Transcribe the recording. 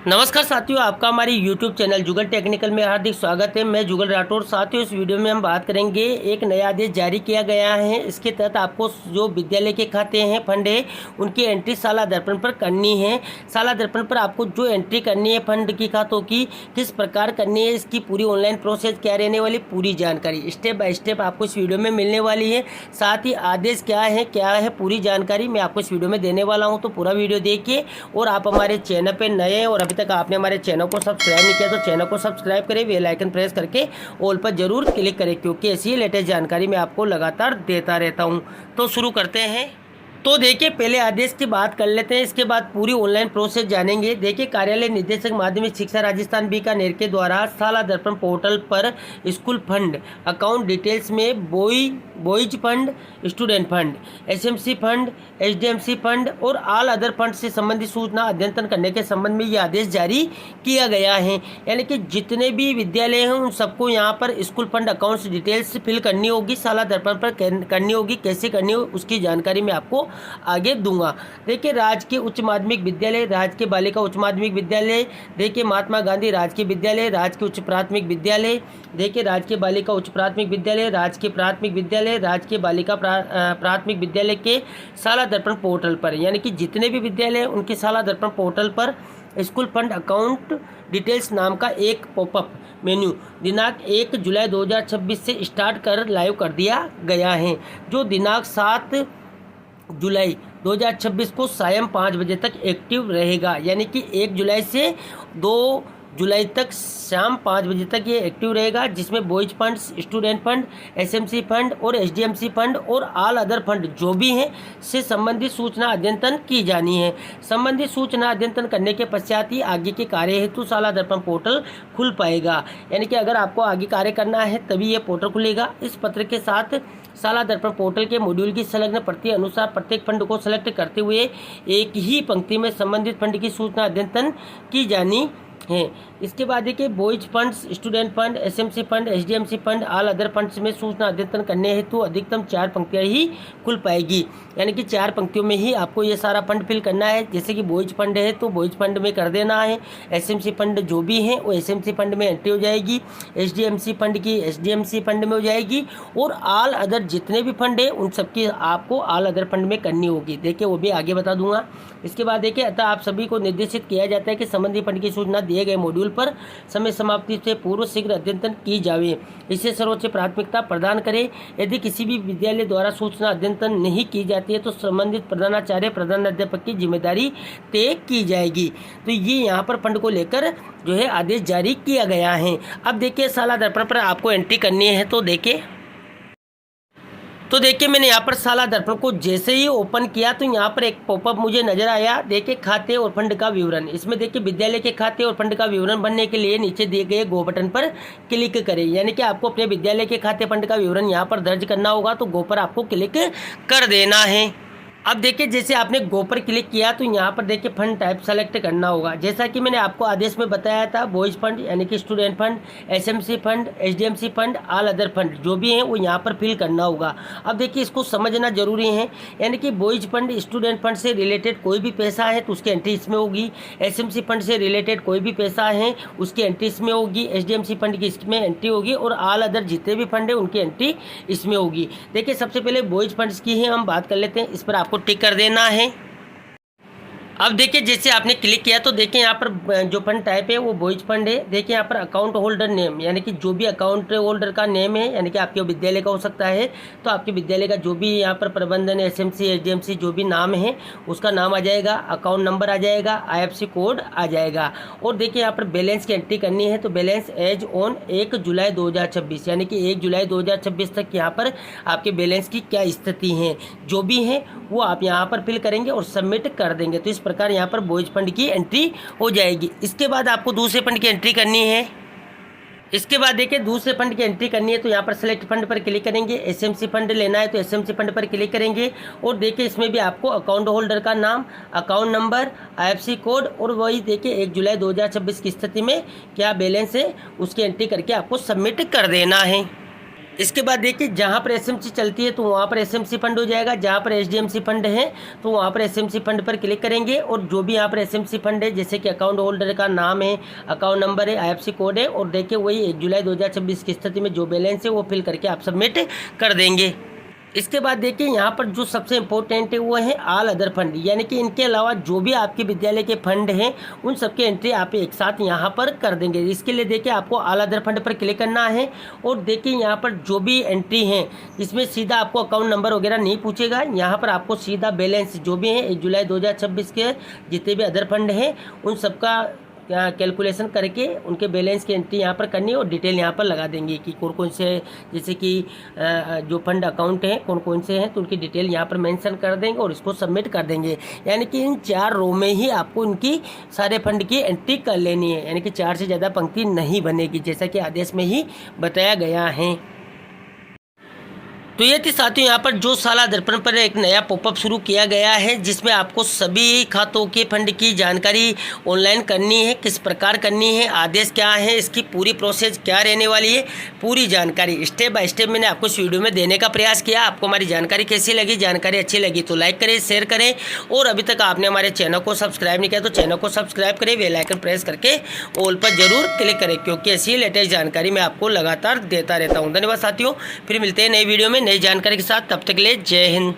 नमस्कार साथियों, आपका हमारी YouTube चैनल जुगल टेक्निकल में हार्दिक स्वागत है। मैं जुगल राठौर। साथियों, इस वीडियो में हम बात करेंगे, एक नया आदेश जारी किया गया है। इसके तहत आपको जो विद्यालय के खाते हैं, फंड है, उनकी एंट्री साला दर्पण पर करनी है। साला दर्पण पर आपको जो एंट्री करनी है फंड की खातों की, किस प्रकार करनी है, इसकी पूरी ऑनलाइन प्रोसेस क्या रहने वाली, पूरी जानकारी स्टेप बाय स्टेप आपको इस वीडियो में मिलने वाली है। साथ ही आदेश क्या है पूरी जानकारी मैं आपको इस वीडियो में देने वाला हूँ। तो पूरा वीडियो देखिए। और आप हमारे चैनल पर नए हैं और अभी तक आपने हमारे चैनल को सब्सक्राइब नहीं किया तो चैनल को सब्सक्राइब करें, बेल आइकन प्रेस करके ऑल पर जरूर क्लिक करें, क्योंकि ऐसी लेटेस्ट जानकारी मैं आपको लगातार देता रहता हूं। तो शुरू करते हैं। तो देखिए, पहले आदेश की बात कर लेते हैं, इसके बाद पूरी ऑनलाइन प्रोसेस जानेंगे। देखिए, कार्यालय निदेशक माध्यमिक शिक्षा राजस्थान बीकानेर के द्वारा साला दर्पण पोर्टल पर स्कूल फंड अकाउंट डिटेल्स में boys fund, student fund, SMC fund, SDMC fund और ऑल अदर फंड से संबंधित सूचना अद्यतन करने के संबंध में ये आदेश जारी किया गया है। यानी कि जितने भी विद्यालय हैं उन सबको यहाँ पर school fund accounts details fill करनी होगी, साला दर्पण पर करनी होगी। कैसे करनी हो उसकी जानकारी मैं आपको आगे दूंगा। देखिए, राजकीय उच्च माध्यमिक विद्यालय, राजकीय बालिका उच्च माध्यमिक विद्यालय, देखिए महात्मा गांधी राजकीय विद्यालय, राजकीय उच्च प्राथमिक विद्यालय, देखिए राजकीय बालिका उच्च प्राथमिक विद्यालय, राजकीय प्राथमिक विद्यालय, राजकीय बालिका प्राथमिक विद्यालय के साला दर्पण पोर्टल पर, यानी कि जितने भी विद्यालय हैं उनके साला दर्पण पोर्टल पर स्कूल फंड अकाउंट डिटेल्स नाम का एक पॉपअप मेन्यू दिनांक 1 जुलाई 2026 से स्टार्ट कर लाइव कर दिया गया है, जो दिनांक 7 जुलाई 2026 को सायं 5 बजे तक एक्टिव रहेगा। यानी कि 1 जुलाई से 2 जुलाई तक शाम 5 बजे तक ये एक्टिव रहेगा, जिसमें boys fund, student fund, SMC fund और एसडीएमसी फंड और ऑल अदर फंड जो भी हैं से संबंधित सूचना अद्यतन की जानी है। संबंधित सूचना अद्यतन करने के पश्चात ही आगे के कार्य हेतु साला दर्पण पोर्टल खुल पाएगा। यानी कि अगर आपको आगे कार्य करना है तभी ये पोर्टल खुलेगा। इस पत्र के साथ साला दर्पण पोर्टल के मॉड्यूल की संलग्न प्रति अनुसार प्रत्येक फंड को सेलेक्ट करते हुए एक ही पंक्ति में संबंधित फंड की सूचना अद्यतन की जानी है। इसके बाद देखिए, boys funds, student fund, SMC fund, SDMC fund, all other funds में सूचना अद्यतन करने हेतु अधिकतम 4 पंक्तियां ही खुल पाएगी। यानी कि 4 पंक्तियों में ही आपको ये सारा फंड फिल करना है। जैसे कि बॉयज फंड है तो बॉयज फंड में कर देना है, एसएमसी फंड जो भी है वो एसएमसी फंड में एंट्री हो जाएगी, एसडीएमसी फंड की एसडीएमसी फंड में हो जाएगी, और ऑल अदर जितने भी फंड है उन सबकी आपको ऑल अदर फंड में करनी होगी। देखिए, वो भी आगे बता दूंगा। इसके बाद देखिए, अतः आप सभी को निर्देशित किया जाता है कि संबंधित फंड की सूचना दिए गए मॉड्यूल पर समय समाप्ति से पूर्व शीघ्र अद्यतन की जाए, इसे सर्वोच्च प्राथमिकता प्रदान करें। यदि किसी भी विद्यालय द्वारा सूचना अद्यतन नहीं की जाती है तो संबंधित प्रधानाचार्य, प्रधानाध्यापक की जिम्मेदारी तय की जाएगी। तो ये यहाँ पर फंड को लेकर जो है आदेश जारी किया गया है। अब देखिए, साला दर्पण पर आपको एंट्री करनी है। तो देखिए मैंने यहाँ पर साला दर्पण को जैसे ही ओपन किया तो यहाँ पर एक पॉपअप मुझे नजर आया। देखिए, खाते और फंड का विवरण। इसमें देखिए, विद्यालय के खाते और फंड का विवरण भरने के लिए नीचे दिए गए गो बटन पर क्लिक करें। यानी कि आपको अपने विद्यालय के खाते फंड का विवरण यहाँ पर दर्ज करना होगा, तो गो पर आपको क्लिक कर देना है। अब देखिए, जैसे आपने गो पर क्लिक किया तो यहाँ पर देखिए फंड टाइप सेलेक्ट करना होगा। जैसा कि मैंने आपको आदेश में बताया था, बॉयज फंड यानी कि student fund, SMC fund, SDMC fund, all other fund जो भी हैं वो यहाँ पर फिल करना होगा। अब देखिए, इसको समझना जरूरी है। यानी कि बॉयज फंड, स्टूडेंट फंड से रिलेटेड कोई भी पैसा है तो उसकी एंट्री इसमें होगी, एसएमसी फंड से रिलेटेड कोई भी पैसा है उसकी एंट्री इसमें होगी, एसडीएमसी फंड की इसमें एंट्री होगी, और ऑल अदर जितने भी फंड है उनकी एंट्री इसमें होगी। देखिए, सबसे पहले बॉयज फंड्स की ही हम बात कर लेते हैं। इस पर आपको टिक कर देना है। अब देखिए, जैसे आपने क्लिक किया तो देखिए यहाँ पर जो फंड टाइप है वो बॉयज फंड है। देखिए यहाँ पर अकाउंट होल्डर नेम, यानी कि जो भी अकाउंट होल्डर का नेम है, यानी कि आपके विद्यालय का हो सकता है, तो आपके विद्यालय का जो भी यहाँ पर प्रबंधन, एसएमसी, एसडीएमसी जो भी नाम है उसका नाम आ जाएगा, अकाउंट नंबर आ जाएगा, आईएफएससी कोड आ जाएगा। और देखिए यहाँ पर बैलेंस की एंट्री करनी है, तो बैलेंस एज ऑन 1 जुलाई 2026, यानी कि 1 जुलाई 2026 तक यहाँ पर आपके बैलेंस की क्या स्थिति है जो भी है वो आप यहाँ पर फिल करेंगे और सबमिट कर देंगे। तो इस प्रकार यहाँ पर बॉयज फंड की एंट्री हो जाएगी। इसके बाद आपको दूसरे फंड की एंट्री करनी है। इसके बाद देखिए, दूसरे फंड की एंट्री करनी है तो यहाँ पर सेलेक्ट फंड पर क्लिक करेंगे। एसएमसी फंड लेना है तो एसएमसी फंड पर क्लिक करेंगे, और देखिए इसमें भी आपको अकाउंट होल्डर का नाम, अकाउंट नंबर, आईएफएससी कोड, और वही देखिए 1 जुलाई 2026 की स्थिति में क्या बैलेंस है उसकी एंट्री करके आपको सबमिट कर देना है। इसके बाद देखिए जहाँ पर एसएमसी चलती है तो वहाँ पर एसएमसी फंड हो जाएगा, जहाँ पर एचडीएफसी फंड है तो वहाँ पर एसएमसी फंड पर क्लिक करेंगे और जो भी यहाँ पर एसएमसी फंड है जैसे कि अकाउंट होल्डर का नाम है, अकाउंट नंबर है, आईएफएससी कोड है और देखिए वही 1 जुलाई 2026 की स्थिति में जो बैलेंस है वो फिल करके आप सबमिट कर देंगे। इसके बाद देखिए यहाँ पर जो सबसे इम्पोर्टेंट है वो है ऑल अदर फंड, यानी कि इनके अलावा जो भी आपके विद्यालय के फंड हैं उन सबके एंट्री आप एक साथ यहाँ पर कर देंगे। इसके लिए देखिए आपको ऑल अदर फंड पर क्लिक करना है और देखिए यहाँ पर जो भी एंट्री हैं इसमें सीधा आपको अकाउंट नंबर वगैरह नहीं पूछेगा, यहाँ पर आपको सीधा बैलेंस जो भी है 1 जुलाई 2026 के जितने भी अदर फंड हैं उन सबका कैलकुलेशन करके उनके बैलेंस की एंट्री यहाँ पर करनी है और डिटेल यहाँ पर लगा देंगे कि कौन कौन से जैसे कि जो फंड अकाउंट हैं कौन कौन से हैं तो उनकी डिटेल यहाँ पर मेंशन कर देंगे और इसको सबमिट कर देंगे। यानी कि इन 4 रो में ही आपको इनकी सारे फंड की एंट्री कर लेनी है, यानी कि 4 से ज़्यादा पंक्ति नहीं बनेगी जैसा कि आदेश में ही बताया गया है। तो ये थी साथियों यहाँ पर जो साला दर्पण पर एक नया पॉपअप शुरू किया गया है जिसमें आपको सभी खातों के फंड की जानकारी ऑनलाइन करनी है, किस प्रकार करनी है, आदेश क्या है, इसकी पूरी प्रोसेस क्या रहने वाली है, पूरी जानकारी स्टेप बाय स्टेप मैंने आपको इस वीडियो में देने का प्रयास किया। आपको हमारी जानकारी कैसी लगी, जानकारी अच्छी लगी तो लाइक करें, शेयर करें और अभी तक आपने हमारे चैनल को सब्सक्राइब नहीं किया तो चैनल को सब्सक्राइब करें, बेल आइकन प्रेस करके ऑल पर जरूर क्लिक करें क्योंकि ऐसी लेटेस्ट जानकारी मैं आपको लगातार देता रहता हूँ। धन्यवाद साथियों, फिर मिलते हैं नई वीडियो में नई जानकारी के साथ, तब तक के लिए जय हिंद।